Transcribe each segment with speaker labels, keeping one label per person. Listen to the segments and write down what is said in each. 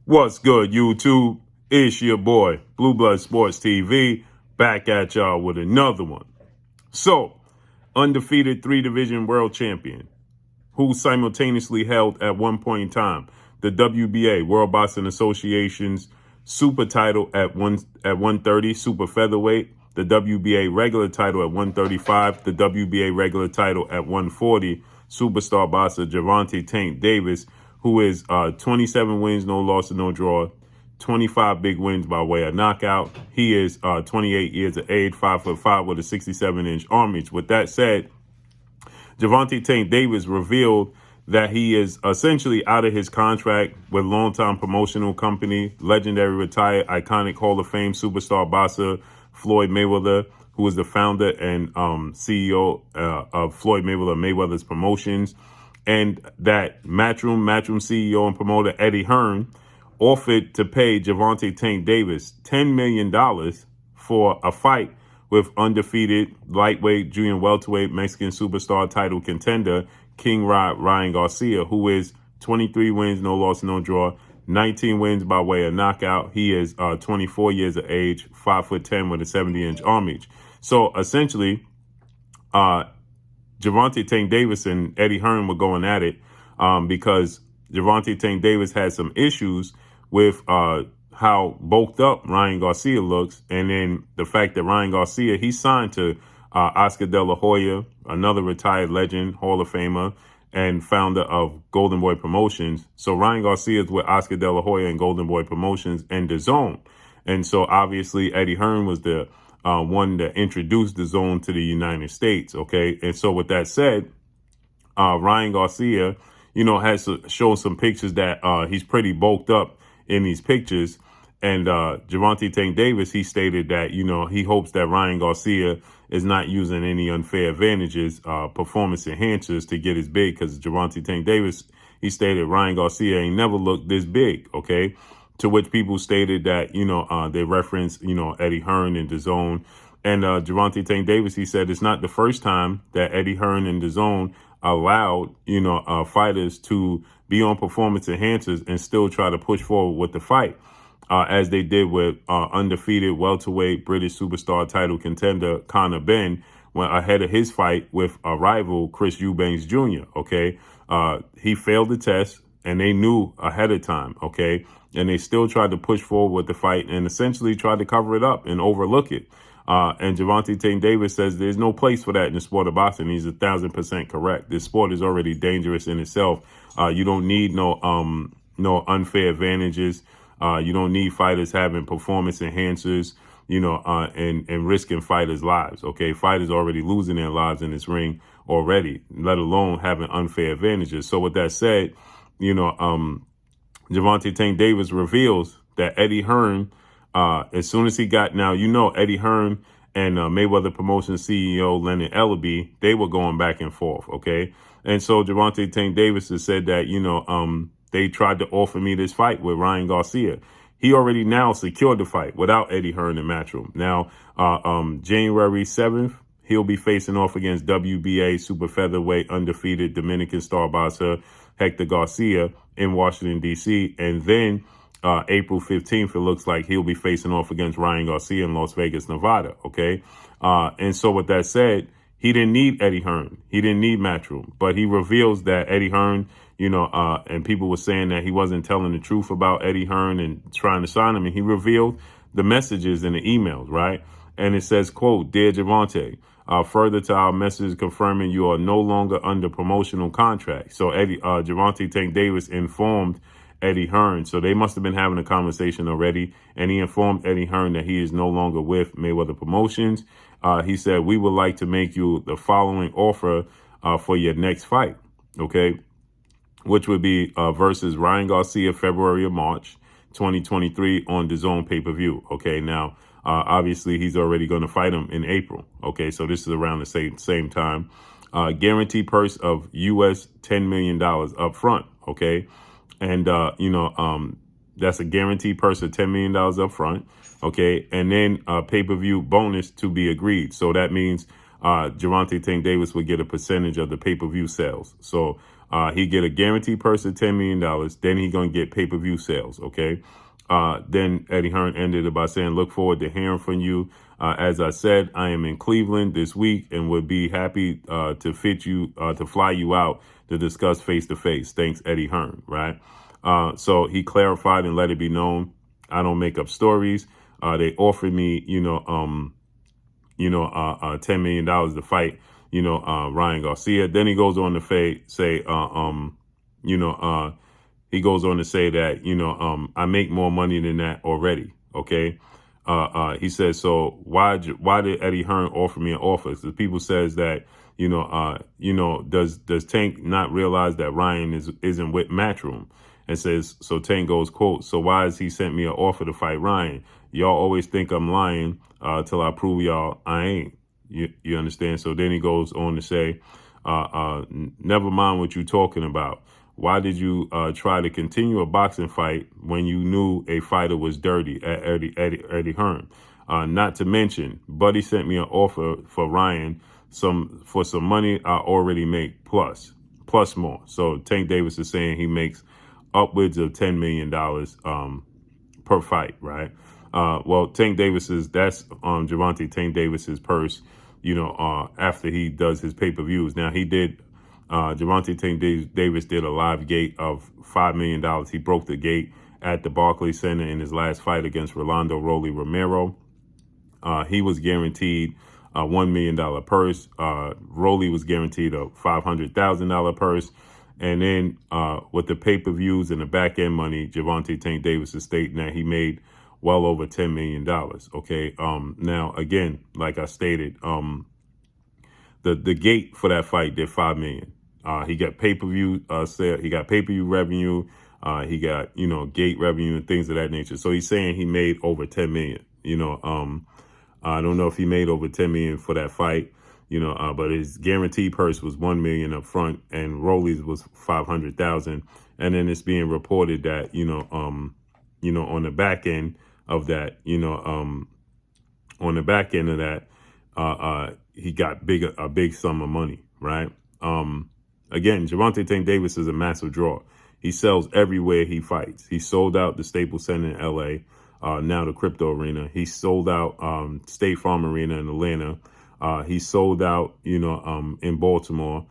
Speaker 1: What's good, YouTube? It's your boy, Blue Blood Sports TV, back at y'all with another one. So, undefeated three-division world champion, who simultaneously held at one point in time the WBA, World Boxing Association's super title at 130, super featherweight, the WBA regular title at 135, the WBA regular title at 140, superstar boxer Gervonta Tank Davis, who is 27 wins, no loss, and no draw, 25 big wins by way of knockout. He is 28 years of age, 5'5" with a 67-inch arm reach. With that said, Gervonta Tank Davis revealed that he is essentially out of his contract with longtime promotional company, legendary retired, iconic Hall of Fame superstar boxer Floyd Mayweather, who is the founder and CEO of Floyd Mayweather's Promotions, and that Matchroom CEO and promoter Eddie Hearn offered to pay Gervonta Tank Davis $10 million for a fight with undefeated lightweight, junior welterweight, Mexican superstar title contender King Ryan Garcia, who is 23 wins, no loss, no draw, 19 wins by way of knockout. He is 24 years of age, 5'10" with a 70-inch arm reach. So essentially, Gervonta Tank Davis and Eddie Hearn were going at it because Gervonta Tank Davis had some issues with how bulked up Ryan Garcia looks, and then the fact that Ryan Garcia, he signed to Oscar De La Hoya, another retired legend, Hall of Famer, and founder of Golden Boy Promotions. So Ryan Garcia is with Oscar De La Hoya and Golden Boy Promotions and DAZN. And so obviously Eddie Hearn was the one that introduced DAZN to the United States, okay? And so with that said, Ryan Garcia, has shown some pictures that he's pretty bulked up in these pictures. And Gervonta Tank Davis, he stated that, he hopes that Ryan Garcia is not using any unfair advantages, performance enhancers to get his big, because Gervonta Tank Davis, he stated Ryan Garcia ain't never looked this big, okay? To which people stated that, they referenced, Eddie Hearn and DAZN. And Gervonta Tank Davis, he said it's not the first time that Eddie Hearn and DAZN allowed, fighters to be on performance enhancers and still try to push forward with the fight, as they did with undefeated welterweight British superstar title contender Conor Benn when ahead of his fight with a rival, Chris Eubanks Jr., okay? He failed the test, and they knew ahead of time, okay? And they still tried to push forward with the fight and essentially tried to cover it up and overlook it. And Gervonta Tank Davis says there's no place for that in the sport of boxing. He's 1,000% correct. This sport is already dangerous in itself. You don't need no unfair advantages. You don't need fighters having performance enhancers, and risking fighters' lives. Okay, fighters already losing their lives in this ring already, let alone having unfair advantages. So with that said, Gervonta Tank Davis reveals that Eddie Hearn, as soon as he got, now, Eddie Hearn and Mayweather Promotions CEO Leonard Ellaby, they were going back and forth, okay? And so Gervonta Tank Davis has said that, they tried to offer me this fight with Ryan Garcia. He already now secured the fight without Eddie Hearn and Matchroom. Now, January 7th, he'll be facing off against WBA super featherweight undefeated Dominican star boxer Hector Garcia in Washington, D.C. And then April 15th, it looks like he'll be facing off against Ryan Garcia in Las Vegas, Nevada, okay? And so with that said, he didn't need Eddie Hearn. He didn't need Matchroom. But he reveals that Eddie Hearn, and people were saying that he wasn't telling the truth about Eddie Hearn and trying to sign him. And he revealed the messages and the emails, right? And it says, quote, "Dear Gervonta, further to our message confirming you are no longer under promotional contract." So Gervonta Tank Davis informed Eddie Hearn. So they must have been having a conversation already. And he informed Eddie Hearn that he is no longer with Mayweather Promotions. He said, "We would like to make you the following offer for your next fight," okay? Which would be versus Ryan Garcia, February or March 2023 on DAZN pay-per-view, okay? Now, obviously, he's already going to fight him in April, okay? So this is around the same time. Guarantee purse of US $10 million up front, okay? And, that's a guaranteed purse of $10 million up front, okay? And then a pay-per-view bonus to be agreed. So that means Gervonta Tank Davis would get a percentage of the pay-per-view sales. So He get a guaranteed purse of $10 million. Then he going to get pay-per-view sales. Okay. Then Eddie Hearn ended it by saying, look forward to hearing from you. As I said, I am in Cleveland this week and would be happy to fly you out to discuss face to face. Thanks, Eddie Hearn. Right. So he clarified and let it be known, I don't make up stories. They offered me, $10 million to fight, Ryan Garcia. Then he goes on to he goes on to say that, I make more money than that already. Okay. He says, so why did Eddie Hearn offer me an offer? Because people says that, does Tank not realize that Ryan isn't with Matchroom? And says, so Tank goes, quote, so why has he sent me an offer to fight Ryan? Y'all always think I'm lying till I prove y'all I ain't. You understand? So then he goes on to say, never mind what you talking about. Why did you try to continue a boxing fight when you knew a fighter was dirty at Eddie Hearn? Not to mention, Buddy sent me an offer for Ryan for some money I already make plus more. So Tank Davis is saying he makes upwards of $10 million per fight, right? Well, Tank Davis's, that's Gervonta Tank Davis's purse, after he does his pay-per-views. Now Gervonta Tank Davis did a live gate of $5 million. He broke the gate at the Barclays Center in his last fight against Rolando Rolly Romero. He was guaranteed a $1 million purse. Rolly was guaranteed a $500,000 purse. And then with the pay-per-views and the back-end money, Gervonta Tank Davis is stating that he made well over $10 million. Okay. Now, again, like I stated, the gate for that fight did $5 million. He got pay-per-view sale. He got pay-per-view revenue. He got, gate revenue and things of that nature. So he's saying he made over 10 million, I don't know if he made over 10 million for that fight, but his guaranteed purse was 1 million up front and Rolly's was 500,000. And then it's being reported that, on the back end of that, he got a big sum of money, right? Again, Gervonta Tank Davis is a massive draw. He sells everywhere he fights. He sold out the Staples Center in LA, now the Crypto Arena. He sold out State Farm Arena in Atlanta. He sold out, in Baltimore.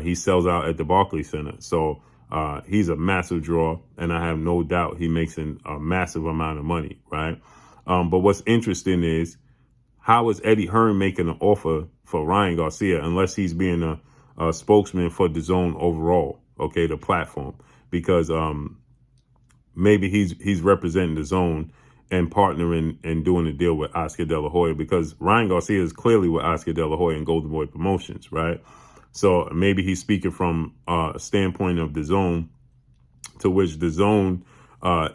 Speaker 1: He sells out at the Barclays Center. So he's a massive draw, and I have no doubt he makes a massive amount of money, right? But what's interesting is, how is Eddie Hearn making an offer for Ryan Garcia unless he's being a spokesman for DAZN overall, okay, the platform? Because maybe he's representing DAZN and partnering and doing a deal with Oscar De La Hoya, because Ryan Garcia is clearly with Oscar De La Hoya and Golden Boy Promotions, right? So maybe he's speaking from a standpoint of DAZN, to which DAZN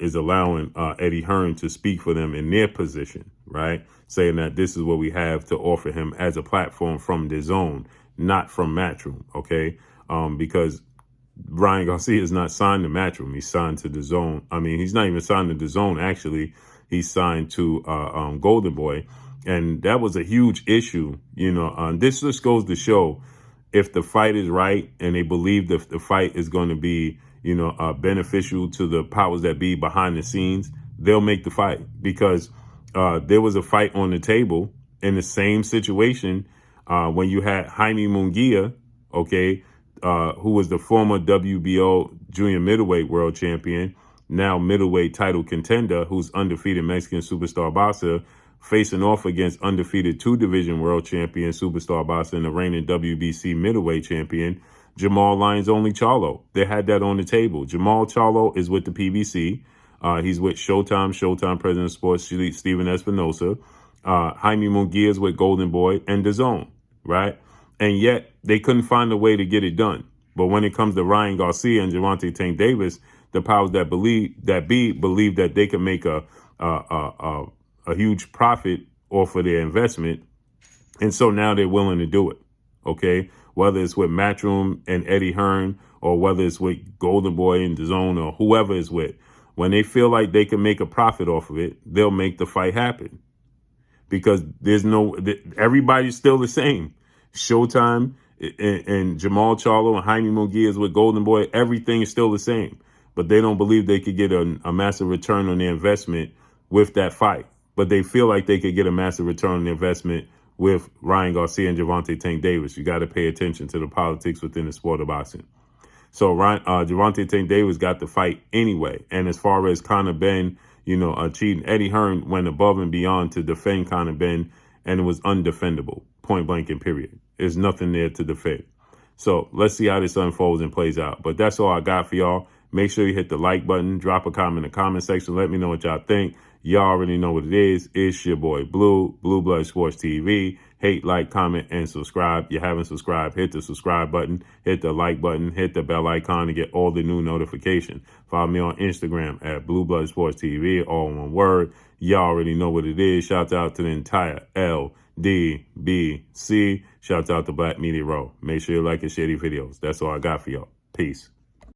Speaker 1: is allowing Eddie Hearn to speak for them in their position, right? Saying that this is what we have to offer him as a platform from DAZN, not from Matchroom, okay? Because Ryan Garcia is not signed to Matchroom. He's signed to DAZN. I mean, he's not even signed to DAZN, actually. He's signed to Golden Boy. And that was a huge issue, this just goes to show, if the fight is right and they believe that the fight is going to be, beneficial to the powers that be behind the scenes, they'll make the fight. Because there was a fight on the table in the same situation when you had Jaime Munguia, okay, who was the former WBO junior middleweight world champion, now middleweight title contender, who's undefeated Mexican superstar boxer, facing off against undefeated 2-division world champion superstar boxer and the reigning WBC middleweight champion, Jamal Lyons Only Charlo. They had that on the table. Jamal Charlo is with the PBC. He's with Showtime President of Sports, Steven Espinosa. Jaime Munguia is with Golden Boy and DAZN, right? And yet they couldn't find a way to get it done. But when it comes to Ryan Garcia and Gervonta Tank Davis, the powers that believe that they can make a huge profit off of their investment. And so now they're willing to do it. Okay. Whether it's with Matchroom and Eddie Hearn, or whether it's with Golden Boy and DAZN, or whoever is with, when they feel like they can make a profit off of it, they'll make the fight happen. Because everybody's still the same. Showtime and Jamal Charlo and Jaime Munguia with Golden Boy, everything is still the same. But they don't believe they could get a massive return on their investment with that fight. But they feel like they could get a massive return on their investment with Ryan Garcia and Gervonta Tank Davis. You got to pay attention to the politics within the sport of boxing. So Gervonta Tank Davis got the fight anyway. And as far as Conor Benn, cheating, Eddie Hearn went above and beyond to defend Conor Benn, and it was undefendable, point blank and period. There's nothing there to defend. So let's see how this unfolds and plays out. But that's all I got for y'all. Make sure you hit the like button, drop a comment in the comment section. Let me know what y'all think. Y'all already know what it is. It's your boy Blue Blood Sports TV. Hate, like, comment, and subscribe. If you haven't subscribed, hit the subscribe button, hit the like button, hit the bell icon to get all the new notifications. Follow me on Instagram at Blue Blood Sports TV, all one word. Y'all already know what it is. Shout out to the entire LDBC. Shout out to Black Media Row. Make sure you like and share these videos. That's all I got for y'all. Peace.